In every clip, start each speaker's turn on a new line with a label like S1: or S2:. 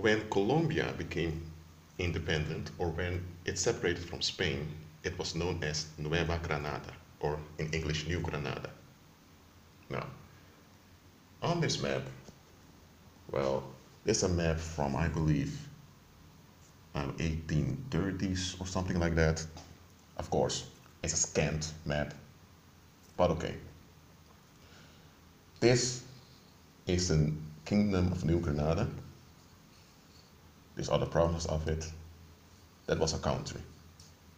S1: When Colombia became independent, or when it separated from Spain, it was known as Nueva Granada, or in English, New Granada. Now, on this map, well, it's a map from, I believe, 1830s or something like that. Of course, it's a scanned map, but okay. This is the Kingdom of New Granada. These are the provinces of it. That was a country,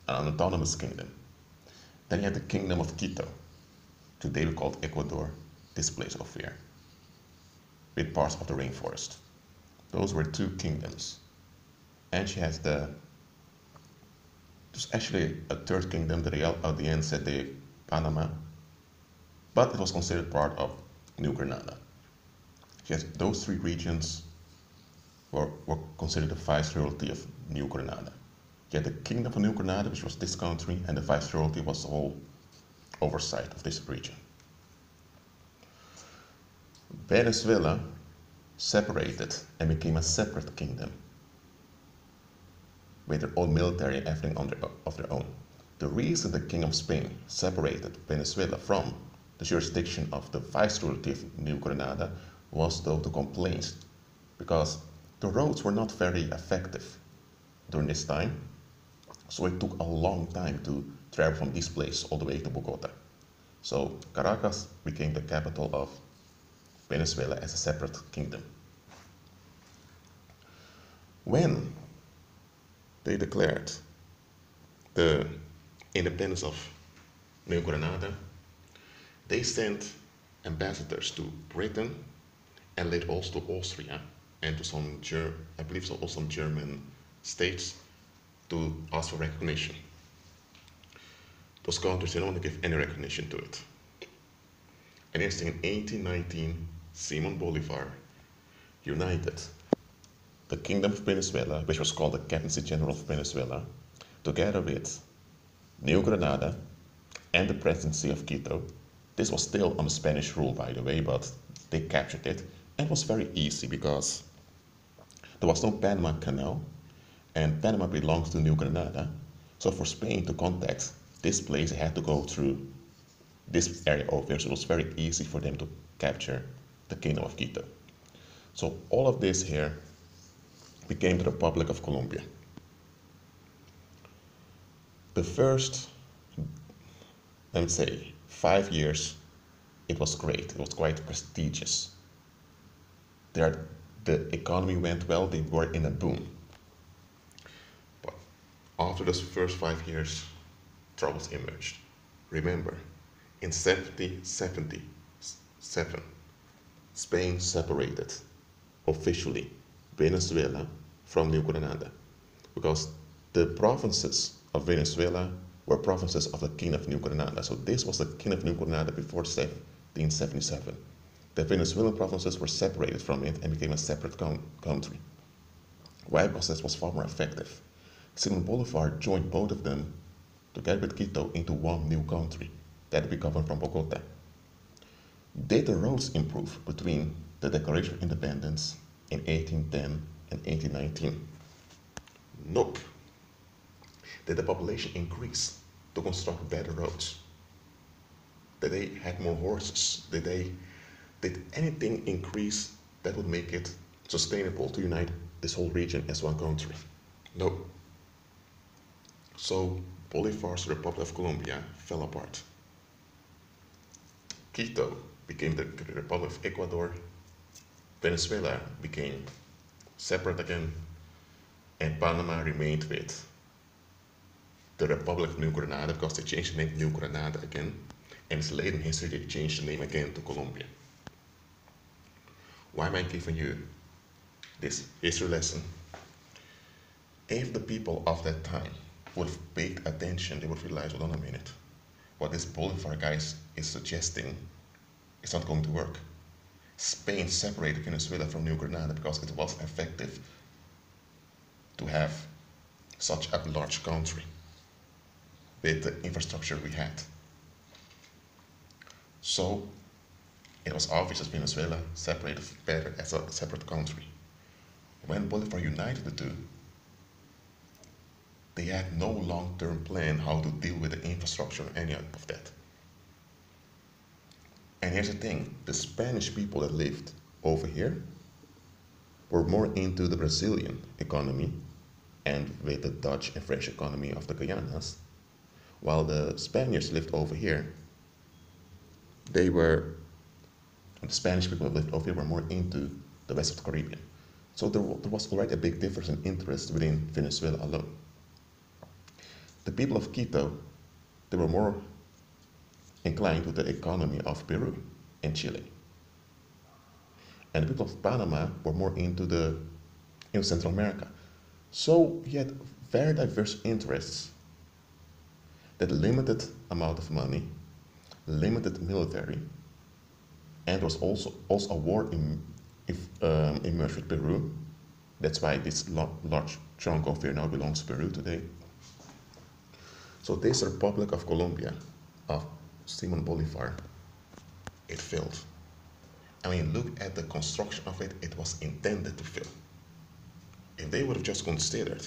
S1: an autonomous kingdom. Then you had the Kingdom of Quito, today we call it Ecuador, this place over here, with parts of the rainforest. Those were two kingdoms. And she has there's actually a third kingdom, the Real Audiencia de Panama, but it was considered part of New Granada. She has those three regions were considered the viceroyalty of New Granada. You had the Kingdom of New Granada, which was this country, and the viceroyalty was the whole oversight of this region. Venezuela separated and became a separate kingdom with their own military and everything of their own. The reason the King of Spain separated Venezuela from the jurisdiction of the viceroyalty of New Granada was though the complaints, because the roads were not very effective during this time, so it took a long time to travel from this place all the way to Bogota. So Caracas became the capital of Venezuela as a separate kingdom. When they declared the independence of New Granada, they sent ambassadors to Britain and later also to Austria and to some, I believe also some German states to ask for recognition. Those countries didn't want to give any recognition to it. And interesting, in 1819, Simon Bolivar united the Kingdom of Venezuela, which was called the Captaincy General of Venezuela, together with New Granada and the Presidency of Quito. This was still under Spanish rule, by the way, but they captured it. And it was very easy because there was no Panama Canal, and Panama belongs to New Granada. So for Spain to contact this place, they had to go through this area over here. So it was very easy for them to capture the Kingdom of Quito. So all of this here became the Republic of Colombia. The first, let me say, 5 years, it was great. It was quite prestigious. The economy went well. They were in a boom. But after those first 5 years, troubles emerged. Remember, in 1777, Spain separated officially Venezuela from New Granada, because the provinces of Venezuela were provinces of the King of New Granada. So this was the King of New Granada before 1777. The Venezuelan provinces were separated from it and became a separate country. Why? Because this was far more effective. Simon Bolivar joined both of them together with Quito into one new country that would be governed from Bogota. Did the roads improve between the Declaration of Independence in 1810 and 1819? Nope. Did the population increase to construct better roads? Did they have more horses? Did anything increase that would make it sustainable to unite this whole region as one country? No. So Bolivar's Republic of Colombia fell apart. Quito became the Republic of Ecuador. Venezuela became separate again, and Panama remained with the Republic of New Granada because they changed the name to New Granada again, and it's late in history they changed the name again to Colombia. Why am I giving you this history lesson? If the people of that time would have paid attention, they would realize, hold on a minute, what this Bolivar guy is suggesting is not going to work. Spain separated Venezuela from New Granada because it was effective to have such a large country with the infrastructure we had. So it was obvious that Venezuela separated better as a separate country. When Bolivar united the two, they had no long-term plan how to deal with the infrastructure or any of that. And here's the thing, the Spanish people that lived over here were more into the Brazilian economy and with the Dutch and French economy of the Guyanas, while the Spaniards lived over here, the Spanish people that lived over here were more into the west of the Caribbean. So there was already a big difference in interest within Venezuela alone. The people of Quito, they were more inclined to the economy of Peru and Chile. And the people of Panama were more into Central America. So you had very diverse interests that limited amount of money, limited military, and there was also a war emerged with Peru. That's why this large chunk of here now belongs to Peru today. So this Republic of Colombia, of Simon Bolivar, it failed. I mean, look at the construction of it, it was intended to fail. If they would have just considered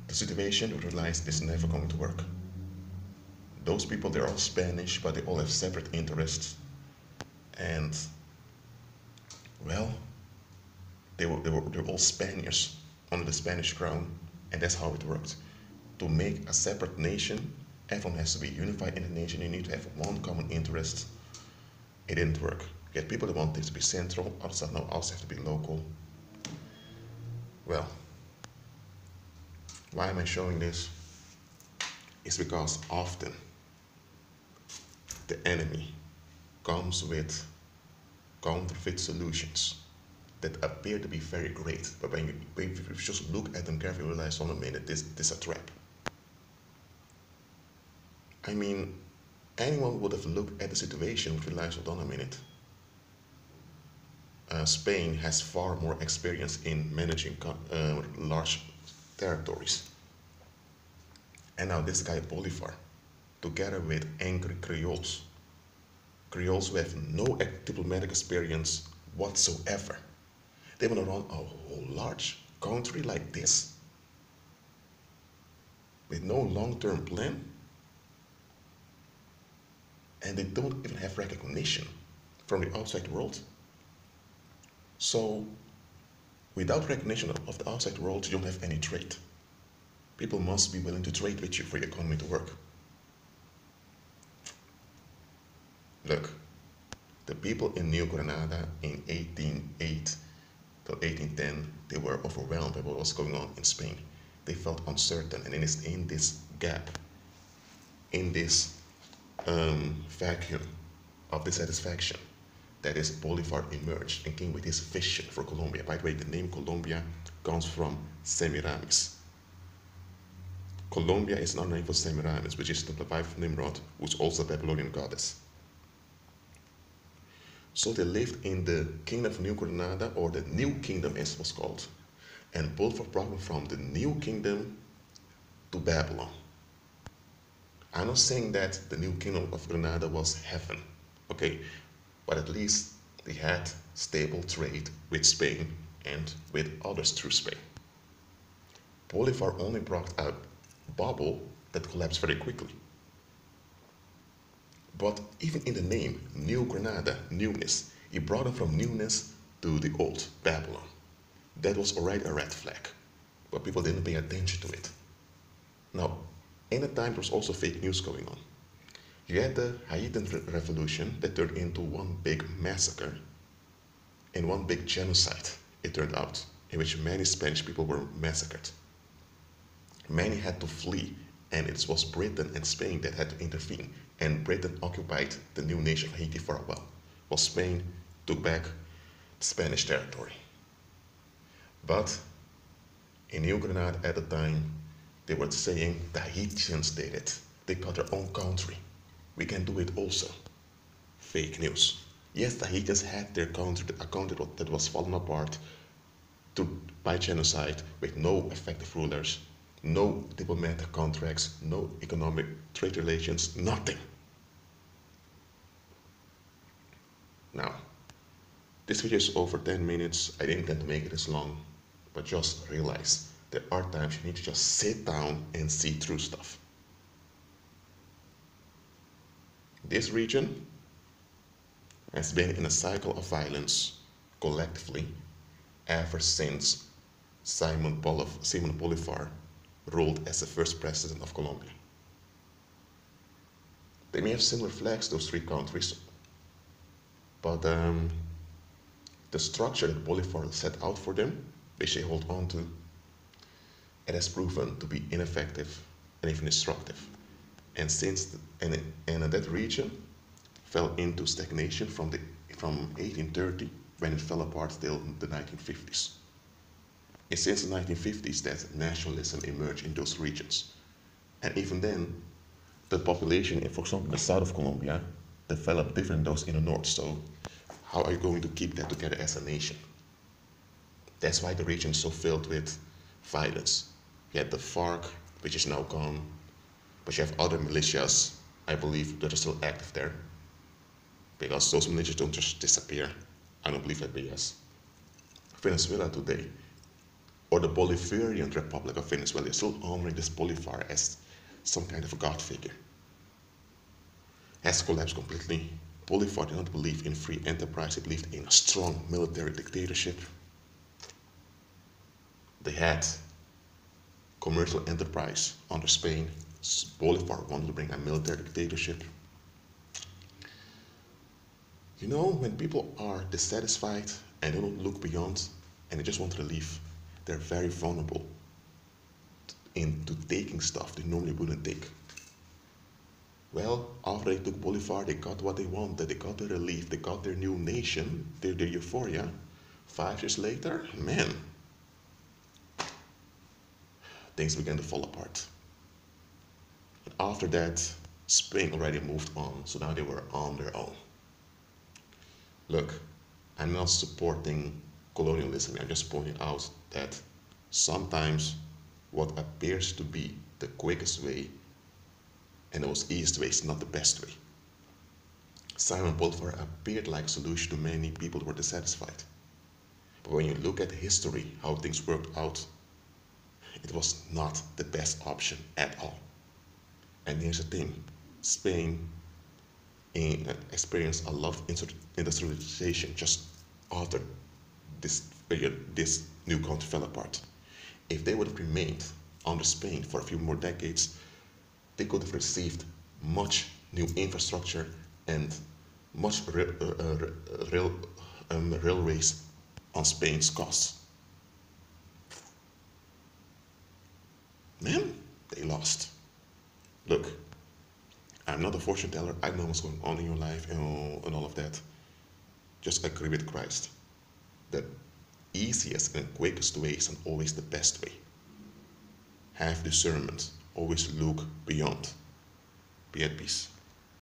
S1: the situation, they would realize it's never going to work. Those people, they're all Spanish, but they all have separate interests. And, well, they're all Spaniards under the Spanish crown, and that's how it worked. To make a separate nation, everyone has to be unified in the nation, you need to have one common interest. It didn't work. You had people that want this to be central, others said no, ours have to be local. Well, why am I showing this? It's because often the enemy comes with counterfeit solutions that appear to be very great, but when you just look at them carefully, you realize, hold on a minute, this is a trap. I mean, anyone would have looked at the situation and realized, hold on a minute. Spain has far more experience in managing large territories. And now this guy Bolivar, together with angry Creoles who have no diplomatic experience whatsoever, they want to run a whole large country like this with no long-term plan, and they don't even have recognition from the outside world. So without recognition of the outside world, you don't have any trade. People must be willing to trade with you for your economy to work. Look, the people in New Granada in 1808 till 1810, they were overwhelmed by what was going on in Spain. They felt uncertain, and in this gap, in this vacuum of dissatisfaction, that is, Bolivar emerged and came with his vision for Colombia. By the way, the name Colombia comes from Semiramis. Colombia is another name for Semiramis, which is the wife of Nimrod, who's also a Babylonian goddess. So they lived in the kingdom of New Granada, or the New Kingdom as it was called. And Bolivar brought them from the New Kingdom to Babylon. I'm not saying that the New Kingdom of Granada was heaven, okay? But at least they had stable trade with Spain and with others through Spain. Bolivar only brought a bubble that collapsed very quickly. But even in the name, New Granada, newness, he brought them from newness to the old Babylon. That was already a red flag, but people didn't pay attention to it. Now, in the time there was also fake news going on. You had the Haitian Revolution that turned into one big massacre and one big genocide, it turned out, in which many Spanish people were massacred. Many had to flee, and it was Britain and Spain that had to intervene, and Britain occupied the new nation of Haiti for a while, while Spain took back Spanish territory. But in New Granada at the time, they were saying the Haitians did it. They got their own country. We can do it also. Fake news. Yes, the Haitians had their country, a country that was fallen apart by genocide, with no effective rulers, no diplomatic contracts, no economic trade relations, nothing. Now, This video is over 10 minutes. I didn't intend to make it this long, but just realize there are times you need to just sit down and see through stuff. This region has been in a cycle of violence collectively ever since Simon Bolivar ruled as the first president of Colombia. They may have similar flags, those three countries, but the structure that Bolivar set out for them, which they hold on to, it has proven to be ineffective and even destructive. And that region fell into stagnation from 1830, when it fell apart till the 1950s. And since the 1950s that nationalism emerged in those regions. And even then, the population, for example, in the south of Colombia, developed different than those in the north. So how are you going to keep that together as a nation? That's why the region is so filled with violence. You had the FARC, which is now gone, but you have other militias, I believe, that are still active there. Because those militias don't just disappear. I don't believe that BS. Venezuela today, or the Bolivarian Republic of Venezuela, is still honoring this Bolivar as some kind of a god figure. Has collapsed completely. Bolivar did not believe in free enterprise, he believed in a strong military dictatorship. They had commercial enterprise under Spain. Bolivar wanted to bring a military dictatorship. You know, when people are dissatisfied and they don't look beyond and they just want relief, they're very vulnerable into taking stuff they normally wouldn't take. Well, after they took Bolivar, they got what they wanted. They got their relief, they got their new nation, their euphoria. 5 years later, man, things began to fall apart. And after that, Spain already moved on, so now they were on their own. Look, I'm not supporting colonialism. I'm just pointing out that sometimes what appears to be the quickest way and the most easiest way is not the best way. Simon Bolivar appeared like a solution to many people who were dissatisfied. But when you look at history, how things worked out, it was not the best option at all. And here's the thing, Spain experienced a lot of industrialization just after this period, this new country fell apart. If they would have remained under Spain for a few more decades, they could have received much new infrastructure and much railways on Spain's costs. Man, they lost. Look, I'm not a fortune teller. I know what's going on in your life and all of that. Just agree with Christ. The easiest and quickest way isn't always the best way. Have discernment. Always look beyond. Be at peace.